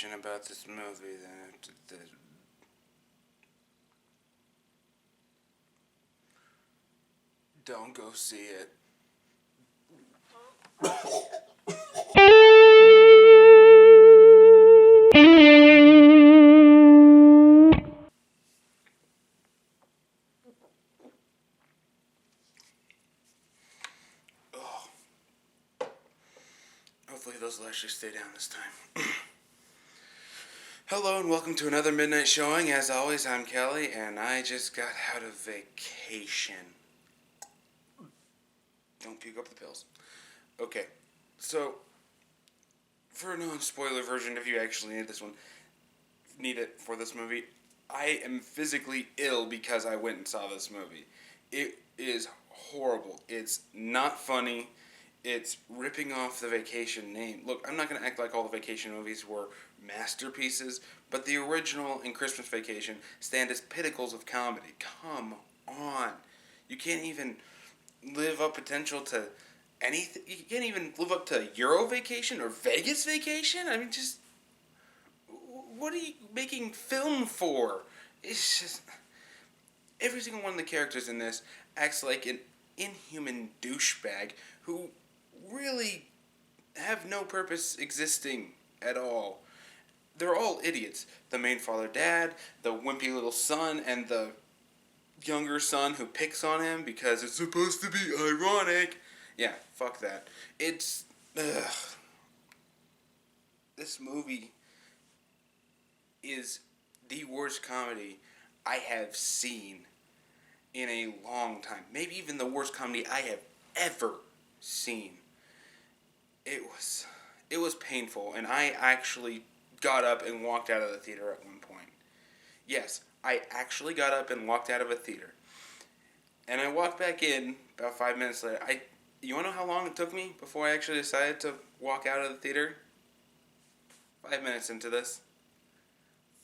information about this movie, don't go see it. Oh, hopefully those will actually stay down this time. Hello and welcome to another midnight showing. As always, I'm Kelly, and I just got out of vacation. Don't puke up the pills. Okay, so for a non-spoiler version, if you actually need it for this movie, I am physically ill because I went and saw this movie. It is horrible. It's not funny. It's ripping off the Vacation name. Look, I'm not going to act like all the Vacation movies were masterpieces, but the original and Christmas Vacation stand as pinnacles of comedy. Come on. You can't even live up potential to anything. You can't even live up to Euro Vacation or Vegas Vacation. I mean, just what are you making film for? It's just every single one of the characters in this acts like an inhuman douchebag who really have no purpose existing at all. They're all idiots. The main father dad, the wimpy little son, and the younger son who picks on him because it's supposed to be ironic. Yeah, fuck that. It's this movie is the worst comedy I have seen in a long time. Maybe even the worst comedy I have ever seen. It was painful, and I actually got up and walked out of the theater at one point. Yes, I actually got up and walked out of a theater. And I walked back in about 5 minutes later. You want to know how long it took me before I actually decided to walk out of the theater? 5 minutes into this.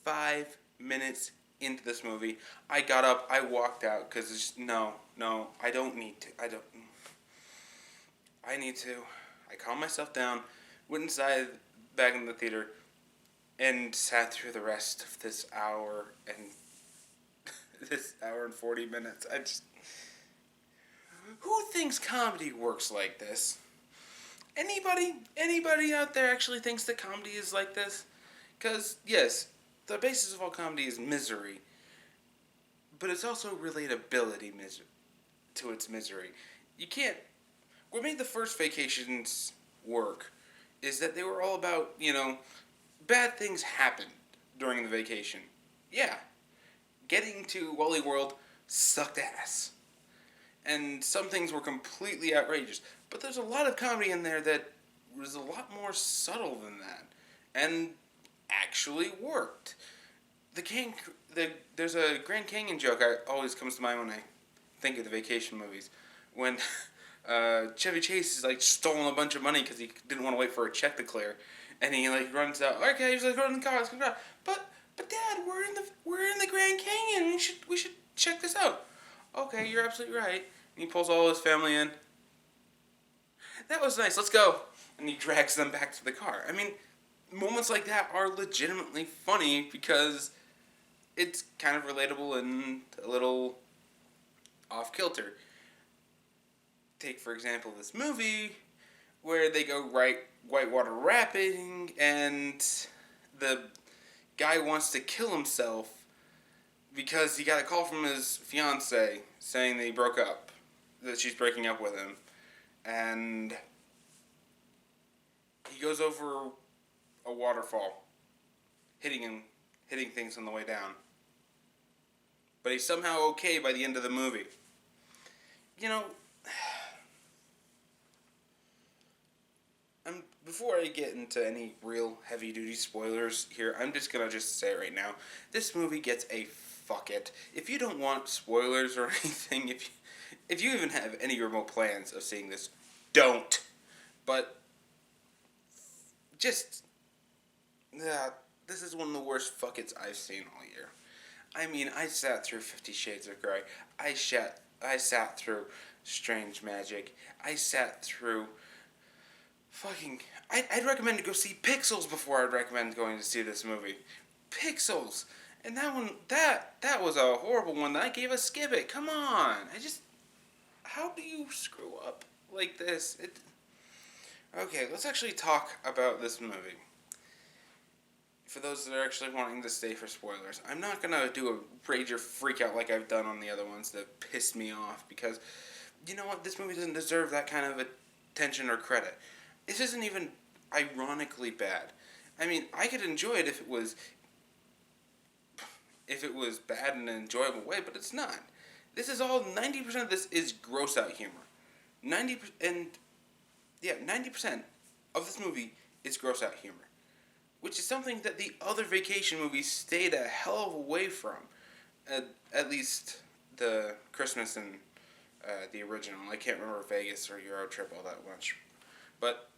5 minutes into this movie, I got up, I walked out, because no, I don't need to. I need to. I calmed myself down, went inside, back in the theater, and sat through the rest of this hour and 40 minutes. Who thinks comedy works like this? Anybody out there actually thinks that comedy is like this? Because, yes, the basis of all comedy is misery, but it's also relatability to its misery. You can't. What made the first Vacations work is that they were all about, bad things happened during the vacation. Yeah. Getting to Wally World sucked ass. And some things were completely outrageous. But there's a lot of comedy in there that was a lot more subtle than that. And actually worked. There's a Grand Canyon joke that always comes to mind when I think of the Vacation movies. When Chevy Chase is stolen a bunch of money because he didn't want to wait for a check to clear, and he runs out. Okay, he's run in the car. Let's go. But Dad, we're in the Grand Canyon. We should check this out. Okay, you're absolutely right. And he pulls all his family in. That was nice. Let's go. And he drags them back to the car. I mean, moments like that are legitimately funny because it's kind of relatable and a little off kilter. Take, for example, this movie where they go whitewater rafting and the guy wants to kill himself because he got a call from his fiancée saying that he broke up, that she's breaking up with him, and he goes over a waterfall, hitting things on the way down. But he's somehow okay by the end of the movie. Before I get into any real heavy-duty spoilers here, I'm just going to say right now, this movie gets a fuck it. If you don't want spoilers or anything, if you even have any remote plans of seeing this, don't. But this is one of the worst fuck it's I've seen all year. I mean, I sat through 50 Shades of Grey. I sat through Strange Magic. I sat through fucking, I'd recommend to go see Pixels before I'd recommend going to see this movie. Pixels. And that one, that was a horrible one that I gave a skip it. Come on. How do you screw up like this? Okay, let's actually talk about this movie. For those that are actually wanting to stay for spoilers, I'm not gonna do a rage or freak out like I've done on the other ones that pissed me off, because you know what? This movie doesn't deserve that kind of attention or credit. This isn't even ironically bad. I mean, I could enjoy it if it was bad in an enjoyable way, but it's not. This is all 90% of this is gross out humor. 90% of this movie is gross out humor, which is something that the other vacation movies stayed a hell of a way from. At least the Christmas and the original. I can't remember Vegas or Euro Trip all that much, but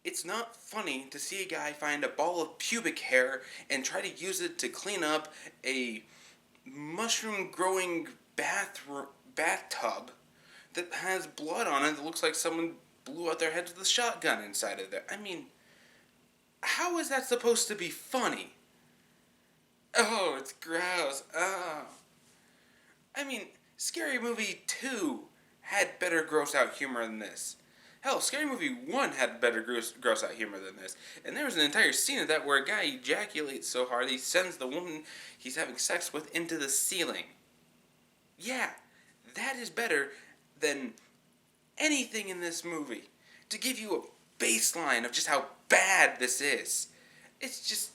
it's not funny to see a guy find a ball of pubic hair and try to use it to clean up a mushroom growing bathtub that has blood on it that looks like someone blew out their heads with a shotgun inside of there. I mean, how is that supposed to be funny? Oh, it's gross. Oh. I mean, Scary Movie 2 had better gross out humor than this. Hell, Scary Movie 1 had better gross out humor than this. And there was an entire scene of that where a guy ejaculates so hard he sends the woman he's having sex with into the ceiling. Yeah, that is better than anything in this movie. To give you a baseline of just how bad this is. It's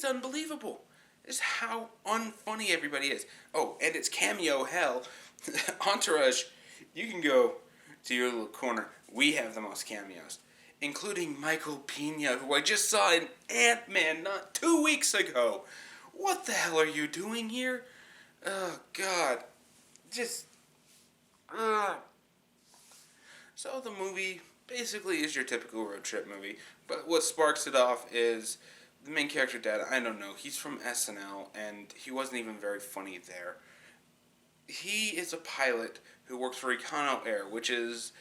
unbelievable. It's how unfunny everybody is. Oh, and it's cameo hell. Entourage, you can go to your little corner. We have the most cameos, including Michael Pena, who I just saw in Ant-Man not 2 weeks ago. What the hell are you doing here? Oh, God. Just... So the movie basically is your typical road trip movie, but what sparks it off is the main character, Dad. I don't know. He's from SNL, and he wasn't even very funny there. He is a pilot who works for Econo Air, which is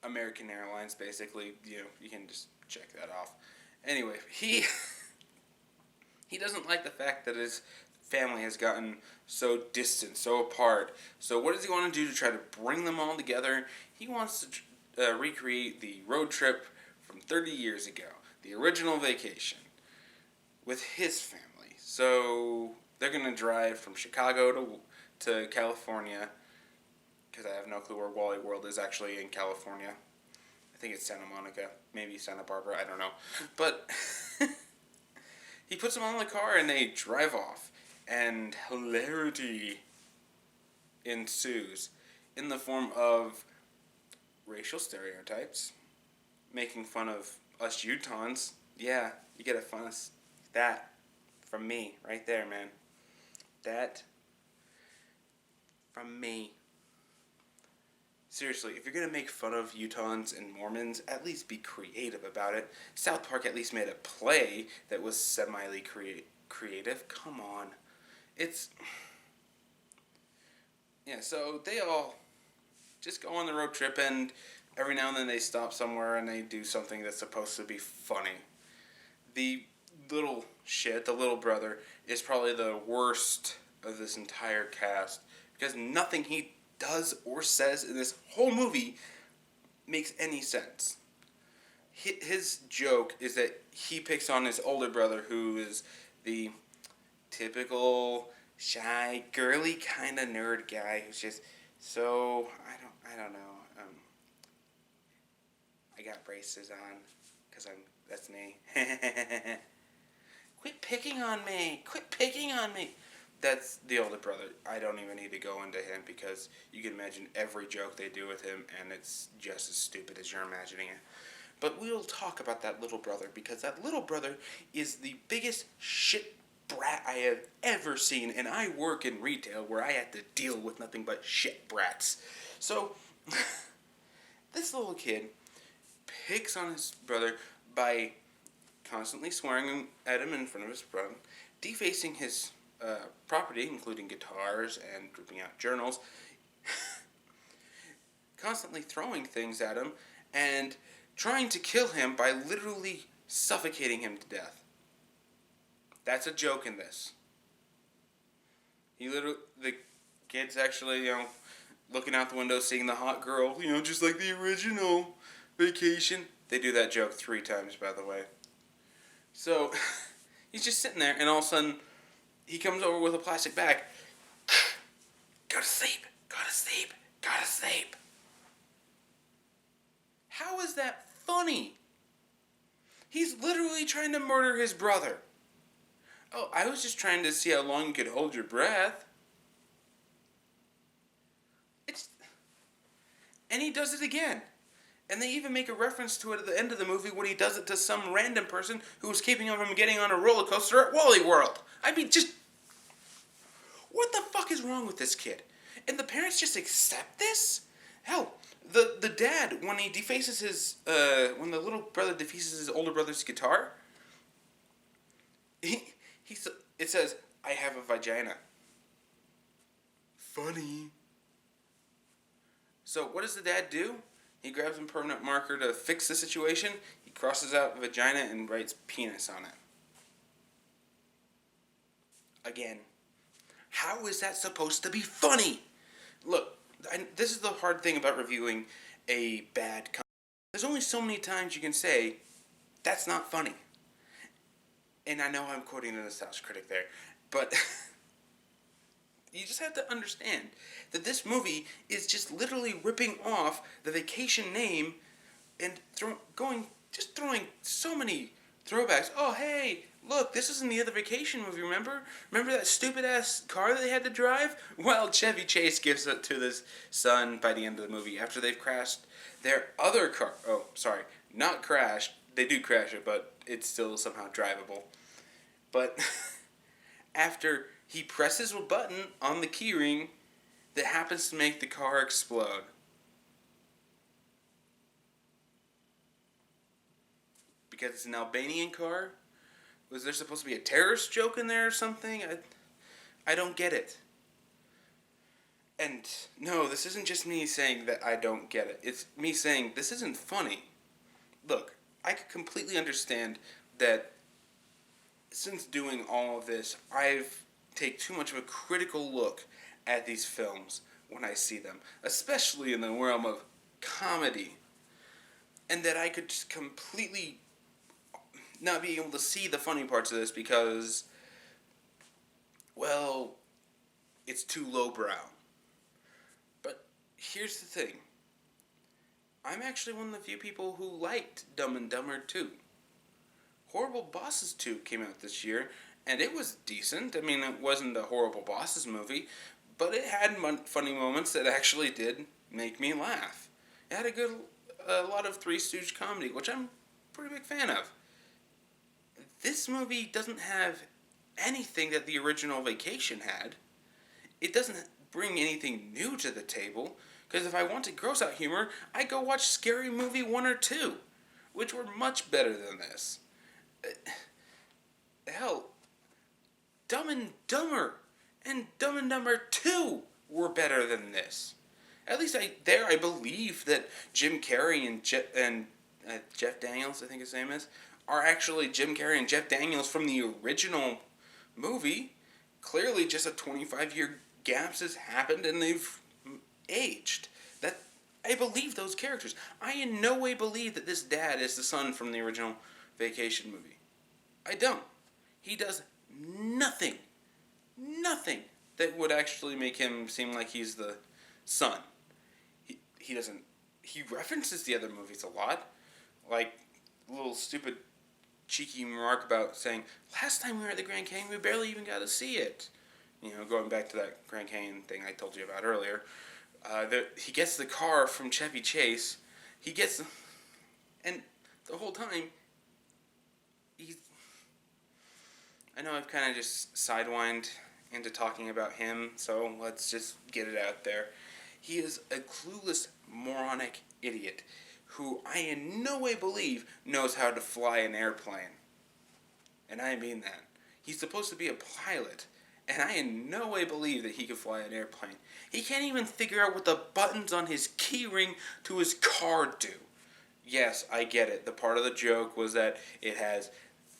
American Airlines, basically. You know, you can just check that off. Anyway, he doesn't like the fact that his family has gotten so distant, so apart. So what does he want to do to try to bring them all together? He wants to recreate the road trip from 30 years ago, the original vacation, with his family. So they're going to drive from Chicago to California, because I have no clue where Wally World is actually in California. I think it's Santa Monica, maybe Santa Barbara, I don't know. But he puts them all in the car and they drive off. And hilarity ensues in the form of racial stereotypes, making fun of us Utahns. Yeah, you get a fun of that from me right there, man. That from me. Seriously, if you're going to make fun of Utahns and Mormons, at least be creative about it. South Park at least made a play that was creative. Come on. Yeah, so they all just go on the road trip, and every now and then they stop somewhere and they do something that's supposed to be funny. The little brother, is probably the worst of this entire cast, because nothing he does or says in this whole movie makes any sense. His joke is that he picks on his older brother, who is the typical shy, girly kind of nerd guy who's just so I don't know. I got braces on because that's me. Quit picking on me. Quit picking on me. That's the older brother. I don't even need to go into him, because you can imagine every joke they do with him, and it's just as stupid as you're imagining it. But we'll talk about that little brother, because that little brother is the biggest shit brat I have ever seen, and I work in retail where I have to deal with nothing but shit brats. So, this little kid picks on his brother by constantly swearing at him in front of his brother, defacing his property, including guitars and ripping out journals, constantly throwing things at him and trying to kill him by literally suffocating him to death. That's a joke in this. The kid's actually, looking out the window, seeing the hot girl, just like the original Vacation. They do that joke 3 times, by the way. So, he's just sitting there, and all of a sudden, he comes over with a plastic bag. Go to sleep, go to sleep, go to sleep. How is that funny? He's literally trying to murder his brother. Oh, I was just trying to see how long you could hold your breath. And he does it again. And they even make a reference to it at the end of the movie when he does it to some random person who was keeping him from getting on a roller coaster at Wally World. I mean, just... what the fuck is wrong with this kid? And the parents just accept this? Hell, the dad, when he defaces his... when the little brother defaces his older brother's guitar, it says, I have a vagina. Funny. So what does the dad do? He grabs a permanent marker to fix the situation. He crosses out vagina and writes penis on it. Again, how is that supposed to be funny? Look, this is the hard thing about reviewing a bad comedy. There's only so many times you can say, that's not funny. And I know I'm quoting the Nostalgia Critic there, but... you just have to understand that this movie is just literally ripping off the Vacation name and throwing so many throwbacks. Oh, hey, look, this isn't the other Vacation movie, remember? Remember that stupid-ass car that they had to drive? Well, Chevy Chase gives it to his son by the end of the movie after they've crashed their other car. Oh, sorry, not crashed. They do crash it, but it's still somehow drivable. But after... he presses a button on the keyring that happens to make the car explode. Because it's an Albanian car? Was there supposed to be a terrorist joke in there or something? I don't get it. And no, this isn't just me saying that I don't get it. It's me saying this isn't funny. Look, I could completely understand that since doing all of this, I've take too much of a critical look at these films when I see them, especially in the realm of comedy, and that I could just completely not be able to see the funny parts of this because, well, it's too lowbrow. But here's the thing. I'm actually one of the few people who liked Dumb and Dumber 2. Horrible Bosses 2 came out this year, and it was decent. I mean, it wasn't a Horrible Bosses movie, but it had funny moments that actually did make me laugh. It had a lot of Three Stooge comedy, which I'm a pretty big fan of. This movie doesn't have anything that the original Vacation had. It doesn't bring anything new to the table, because if I wanted gross out humor, I'd go watch Scary Movie 1 or 2, which were much better than this. Hell, Dumb and Dumber and Dumb and Dumber 2 were better than this. At least I believe that Jim Carrey and Jeff Daniels, I think his name is, are actually Jim Carrey and Jeff Daniels from the original movie. Clearly just a 25-year gap has happened and they've aged. I believe those characters. I in no way believe that this dad is the son from the original Vacation movie. I don't. He does nothing that would actually make him seem like he's the son. He doesn't. He references the other movies a lot, like a little stupid, cheeky remark about saying, "Last time we were at the Grand Canyon, we barely even got to see it." Going back to that Grand Canyon thing I told you about earlier. He gets the car from Chevy Chase. And the whole time, I know I've kind of just sidewinded into talking about him, so let's just get it out there. He is a clueless, moronic idiot who I in no way believe knows how to fly an airplane. And I mean that. He's supposed to be a pilot, And I in no way believe that he could fly an airplane. He can't even figure out what the buttons on his keyring to his car do. Yes, I get it. The part of the joke was that it has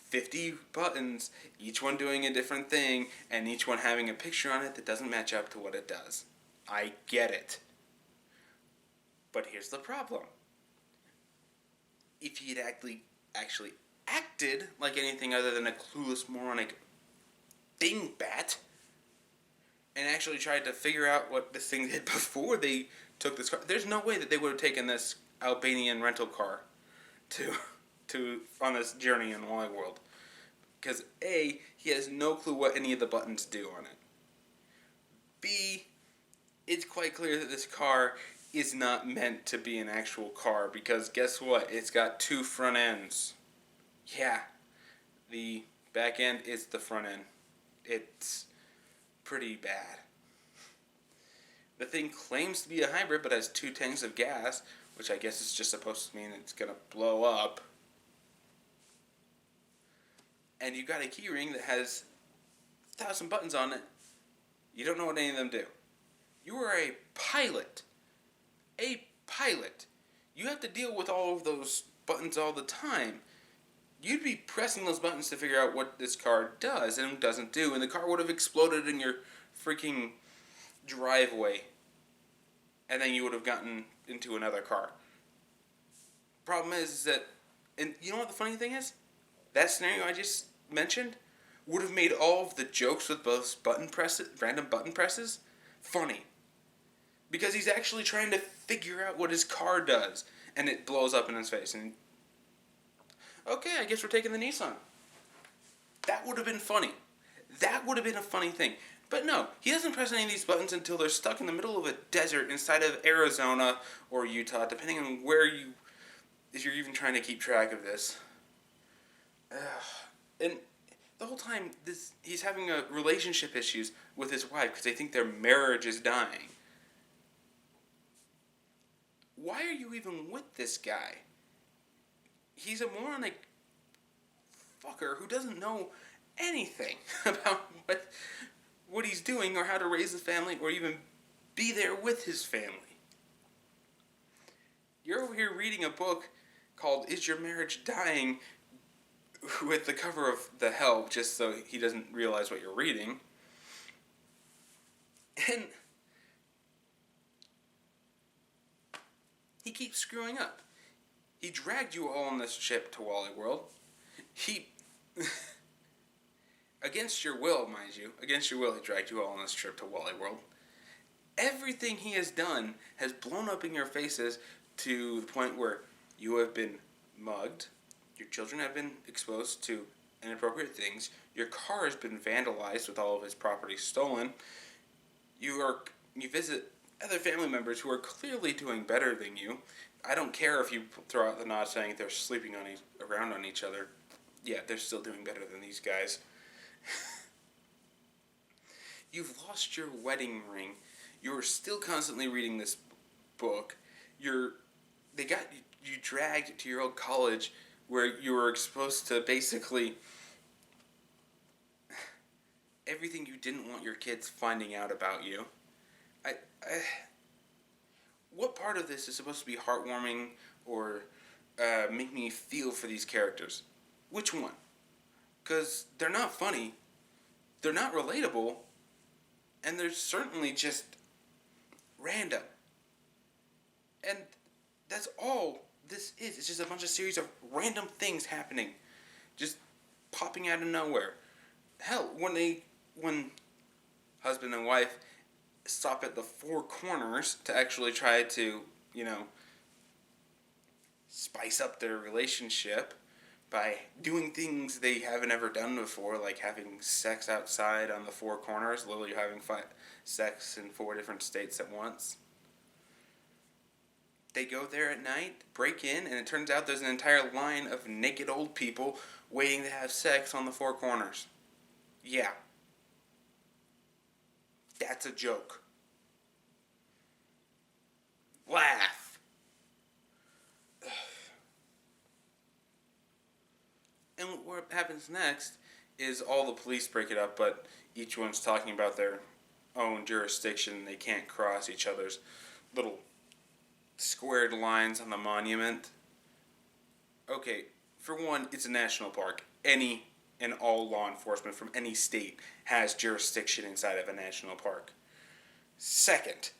50 buttons, each one doing a different thing, and each one having a picture on it that doesn't match up to what it does. I get it. But here's the problem. If he had actually acted like anything other than a clueless, moronic dingbat, and actually tried to figure out what this thing did before they took this car, there's no way that they would have taken this Albanian rental car to on this journey in Wally World. Because A, he has no clue what any of the buttons do on it. B, it's quite clear that this car is not meant to be an actual car, because guess what? It's got two front ends. Yeah, the back end is the front end. It's pretty bad. The thing claims to be a hybrid, but has 2 tanks of gas, which I guess is just supposed to mean it's going to blow up. And you got a keyring that has 1,000 buttons on it. You don't know what any of them do. You are a pilot. A pilot. You have to deal with all of those buttons all the time. You'd be pressing those buttons to figure out what this car does and doesn't do, and the car would have exploded in your freaking driveway, and then you would have gotten into another car. Problem is that, and you know what the funny thing is? That scenario I just mentioned would have made all of the jokes with both random button presses, funny. Because he's actually trying to figure out what his car does, and it blows up in his face, and okay, I guess we're taking the Nissan. That would have been funny. That would have been a funny thing. But no, he doesn't press any of these buttons until they're stuck in the middle of a desert inside of Arizona or Utah, depending on where if you're even trying to keep track of this. And the whole time, he's having relationship issues with his wife because they think their marriage is dying. Why are you even with this guy? He's a moronic fucker who doesn't know anything about what he's doing or how to raise a family or even be there with his family. You're over here reading a book called Is Your Marriage Dying with the cover of The Help just so he doesn't realize what you're reading. And he keeps screwing up. He dragged you all on this trip to Wally World. He, against your will, mind you, against your will, he dragged you all on this trip to Wally World. Everything he has done has blown up in your faces to the point where you have been mugged, your children have been exposed to inappropriate things, your car has been vandalized with all of his property stolen, you visit other family members who are clearly doing better than you. I don't care if you throw out the nod saying they're sleeping around on each other. Yeah, they're still doing better than these guys. You've lost your wedding ring. You're still constantly reading this book. They got you dragged to your old college where you were exposed to basically everything you didn't want your kids finding out about you. What part of this is supposed to be heartwarming or make me feel for these characters? Which one? Because they're not funny, they're not relatable, and they're certainly just random. And that's all this is. It's just a bunch of series of random things happening, just popping out of nowhere. Hell, when husband and wife stop at the Four Corners to actually try to, spice up their relationship by doing things they haven't ever done before, like having sex outside on the Four Corners, literally having sex in 4 different states at once. They go there at night, break in, and it turns out there's an entire line of naked old people waiting to have sex on the Four Corners. Yeah. That's a joke. Laugh. And what happens next is all the police break it up, but each one's talking about their own jurisdiction. They can't cross each other's little squared lines on the monument. Okay, for one, it's a national park. Any and all law enforcement from any state has jurisdiction inside of a national park. Second,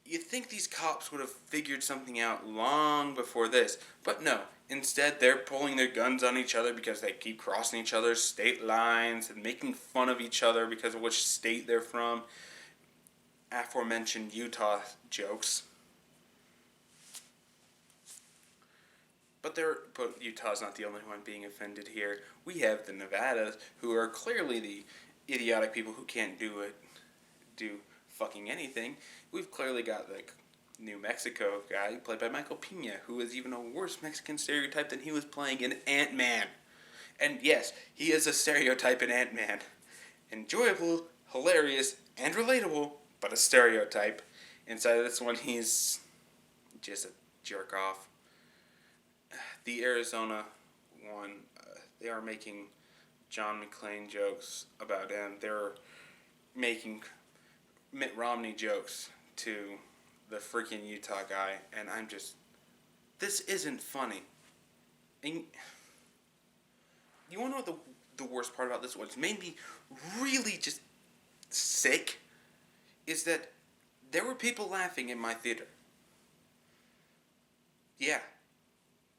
you'd think these cops would have figured something out long before this, but no. Instead, they're pulling their guns on each other because they keep crossing each other's state lines and making fun of each other because of which state they're from. Aforementioned Utah jokes. But Utah's not the only one being offended here. We have the Nevadas, who are clearly the idiotic people who can't do fucking anything. We've clearly got the New Mexico guy played by Michael Pena, who is even a worse Mexican stereotype than he was playing in Ant-Man. And yes, he is a stereotype in Ant-Man. Enjoyable, hilarious, and relatable, but a stereotype. Inside of this one, he's just a jerk off. The Arizona one, they are making John McClane jokes about him. They're making Mitt Romney jokes to the freaking Utah guy, and I'm just, this isn't funny. And you want to know what the worst part about this was? Made me really just sick, is that there were people laughing in my theater. Yeah.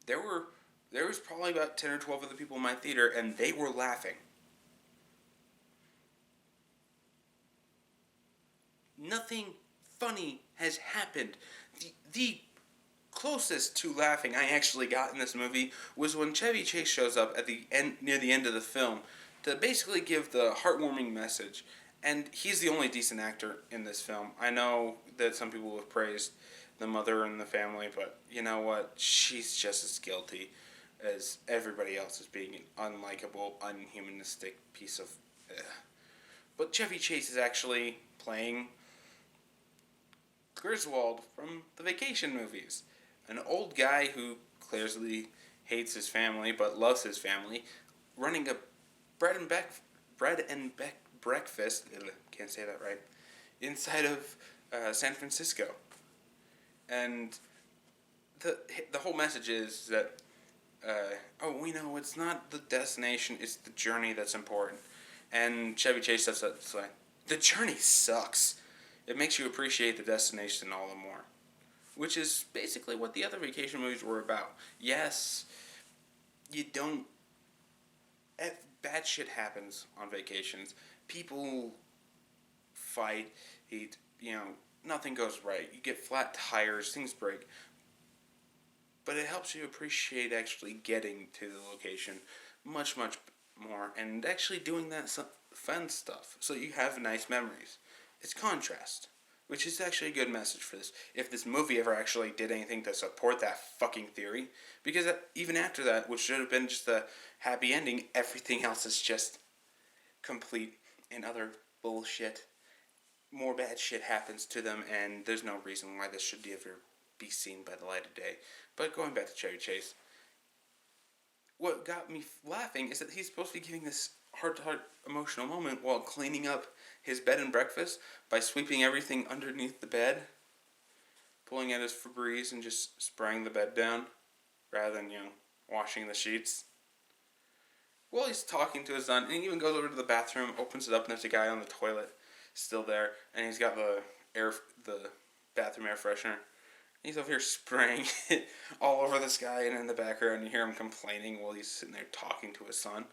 There was probably about 10 or 12 of the people in my theater, and they were laughing. Nothing funny has happened. The closest to laughing I actually got in this movie was when Chevy Chase shows up at the end, near the end of the film, to basically give the heartwarming message. And he's the only decent actor in this film. I know that some people have praised the mother and the family, but you know what? She's just as guilty as everybody else as being an unlikable, unhumanistic piece of... But Chevy Chase is actually playing Griswold from the Vacation movies. An old guy who clearly hates his family but loves his family, running a bread and breakfast, can't say that right, inside of San Francisco. And the whole message is that, we know it's not the destination, it's the journey that's important. And Chevy Chase says that, like, the journey sucks. It makes you appreciate the destination all the more. Which is basically what the other vacation movies were about. Yes, you don't... Bad shit happens on vacations. People fight, nothing goes right. You get flat tires, things break. But it helps you appreciate actually getting to the location much, much more and actually doing that fun stuff so you have nice memories. It's contrast, which is actually a good message for this. If this movie ever actually did anything to support that fucking theory, because even after that, which should have been just a happy ending, everything else is just complete and utter bullshit. More bad shit happens to them, and there's no reason why this should ever be seen by the light of day. But going back to Chevy Chase, what got me laughing is that he's supposed to be giving this heart-to-heart emotional moment while cleaning up his bed and breakfast by sweeping everything underneath the bed, pulling out his Febreze and just spraying the bed down rather than, washing the sheets. Well, he's talking to his son, and he even goes over to the bathroom, opens it up, and there's a guy on the toilet still there, and he's got the bathroom air freshener. He's over here spraying it all over this guy, and in the background you hear him complaining while he's sitting there talking to his son.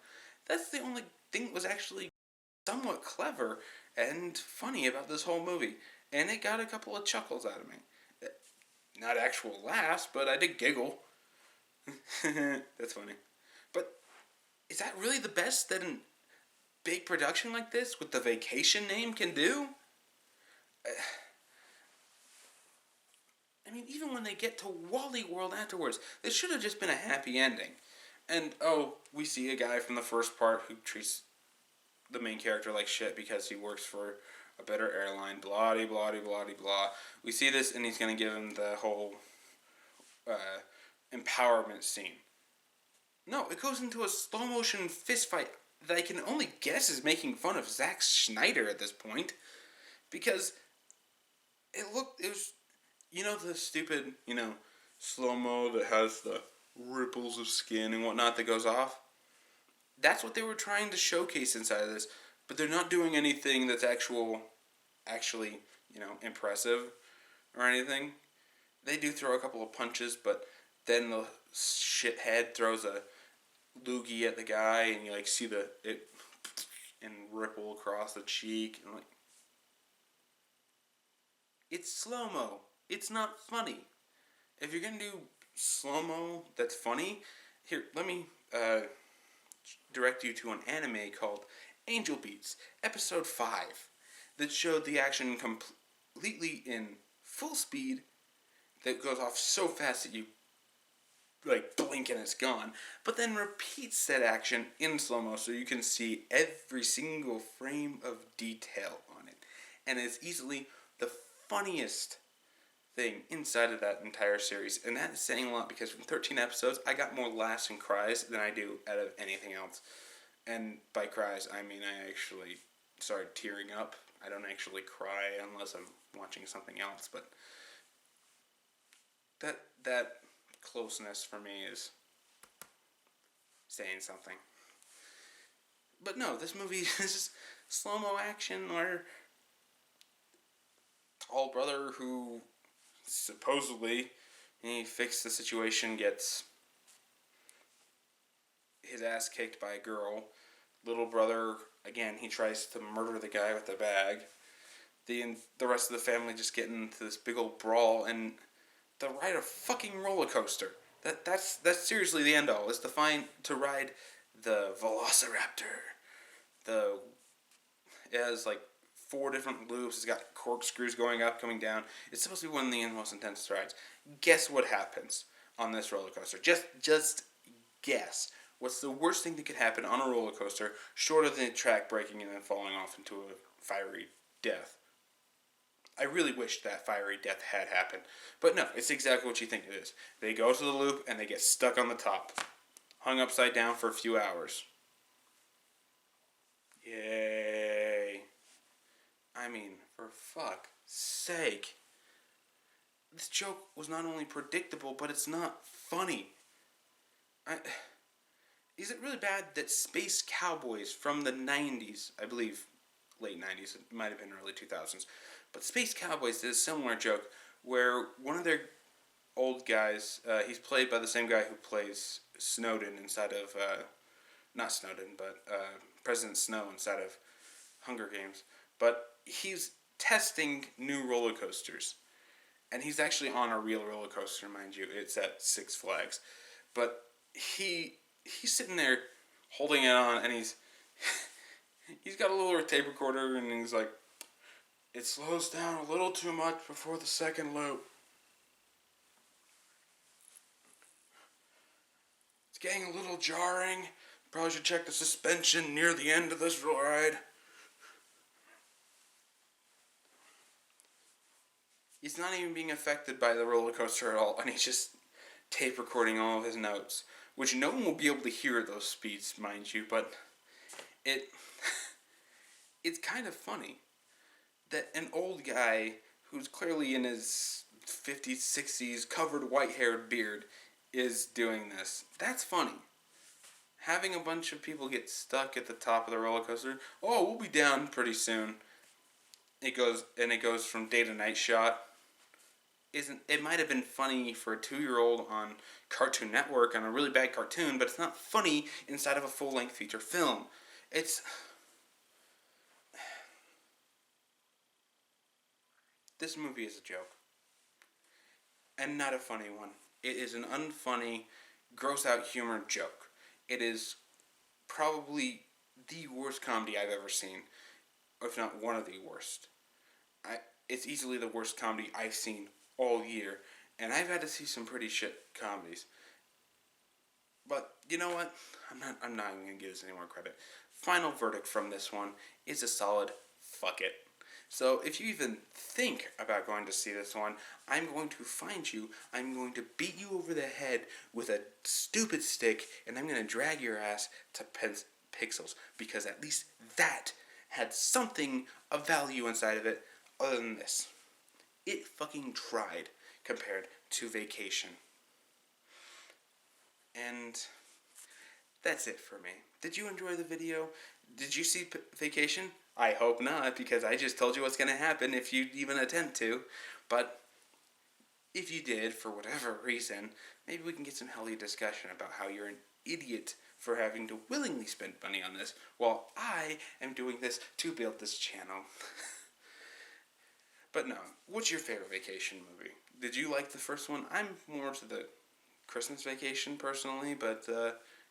That's the only thing that was actually somewhat clever and funny about this whole movie, and it got a couple of chuckles out of me. Not actual laughs, but I did giggle. That's funny. But is that really the best that a big production like this with the Vacation name can do? I mean, even when they get to Wally World afterwards, this should have just been a happy ending. And, we see a guy from the first part who treats the main character like shit because he works for a better airline, blah-de-blah-de-blah-de-blah. We see this, and he's going to give him the whole empowerment scene. No, it goes into a slow-motion fist fight that I can only guess is making fun of Zack Snyder at this point, because it was, the stupid, slow-mo that has the ripples of skin and whatnot that goes off? That's what they were trying to showcase inside of this, but they're not doing anything that's actually, impressive or anything. They do throw a couple of punches, but then the shithead throws a loogie at the guy, and you see it and ripple across the cheek, and it's slow mo. It's not funny. If you're gonna do slow mo that's funny, here, let me direct you to an anime called Angel Beats, episode 5, that showed the action completely in full speed, that goes off so fast that you blink and it's gone, but then repeats that action in slow-mo so you can see every single frame of detail on it. And it's easily the funniest thing inside of that entire series. And that is saying a lot, because from 13 episodes, I got more laughs and cries than I do out of anything else. And by cries, I mean I actually started tearing up. I don't actually cry unless I'm watching something else, but that closeness for me is saying something. But no, this movie is just slow-mo action where tall brother who supposedly he fixed the situation gets his ass kicked by a girl. Little brother, again, he tries to murder the guy with the bag. The rest of the family just get into this big old brawl, and to ride a fucking roller coaster. That's seriously the end all, is to ride the Velociraptor. It has 4 different loops. It's got corkscrews going up, coming down. It's supposed to be one of the most intense rides. Guess what happens on this roller coaster? Just guess. What's the worst thing that could happen on a roller coaster, short of the track breaking and then falling off into a fiery death? I really wish that fiery death had happened. But no, it's exactly what you think it is. They go to the loop and they get stuck on the top. Hung upside down for a few hours. Yay. I mean, for fuck's sake. This joke was not only predictable, but it's not funny. Is it really bad that Space Cowboys from the 90s, I believe late 90s, it might have been early 2000s, but Space Cowboys did a similar joke where one of their old guys, he's played by the same guy who plays Snowden inside of, not Snowden, but President Snow inside of Hunger Games, but he's testing new roller coasters. And he's actually on a real roller coaster, mind you. It's at Six Flags. But he's sitting there holding it on, and he's got a little tape recorder, and he's like, it slows down a little too much before the second loop. It's getting a little jarring. Probably should check the suspension near the end of this ride. He's not even being affected by the roller coaster at all, and he's just tape recording all of his notes, which no one will be able to hear at those speeds, mind you, but it's kind of funny that an old guy who's clearly in his 50s, 60s, covered white-haired beard is doing this. That's funny. Having a bunch of people get stuck at the top of the roller coaster, oh, we'll be down pretty soon. It goes from day to night shot. It might have been funny for a 2-year-old on Cartoon Network on a really bad cartoon, but it's not funny inside of a full-length feature film. This movie is a joke. And not a funny one. It is an unfunny, gross-out humor joke. It is probably the worst comedy I've ever seen, if not one of the worst. It's easily the worst comedy I've seen all year, and I've had to see some pretty shit comedies. But you know what? I'm not even gonna give this any more credit. Final verdict from this one is a solid fuck it. So if you even think about going to see this one, I'm going to find you, I'm going to beat you over the head with a stupid stick, and I'm going to drag your ass to Pixels, because at least that had something of value inside of it other than this. It fucking tried compared to Vacation. And that's it for me. Did you enjoy the video? Did you see Vacation? I hope not, because I just told you what's going to happen if you even attempt to. But if you did, for whatever reason, maybe we can get some healthy discussion about how you're an idiot for having to willingly spend money on this, while I am doing this to build this channel. But no, what's your favorite Vacation movie? Did you like the first one? I'm more to the Christmas Vacation personally, but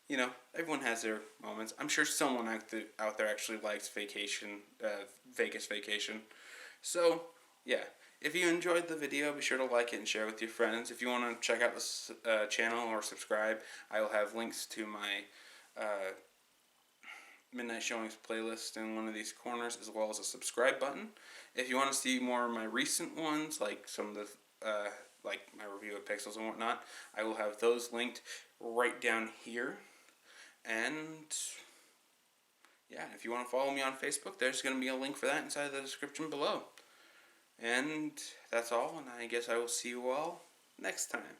you know, everyone has their moments. I'm sure someone out there actually likes Vegas Vacation. So yeah, if you enjoyed the video, be sure to like it and share it with your friends. If you want to check out this channel or subscribe, I will have links to my Midnight Showings playlist in one of these corners, as well as a subscribe button. If you want to see more of my recent ones, like some of the like my review of Pixels and whatnot, I will have those linked right down here. And yeah, if you want to follow me on Facebook, there's going to be a link for that inside the description below. And that's all, and I guess I will see you all next time.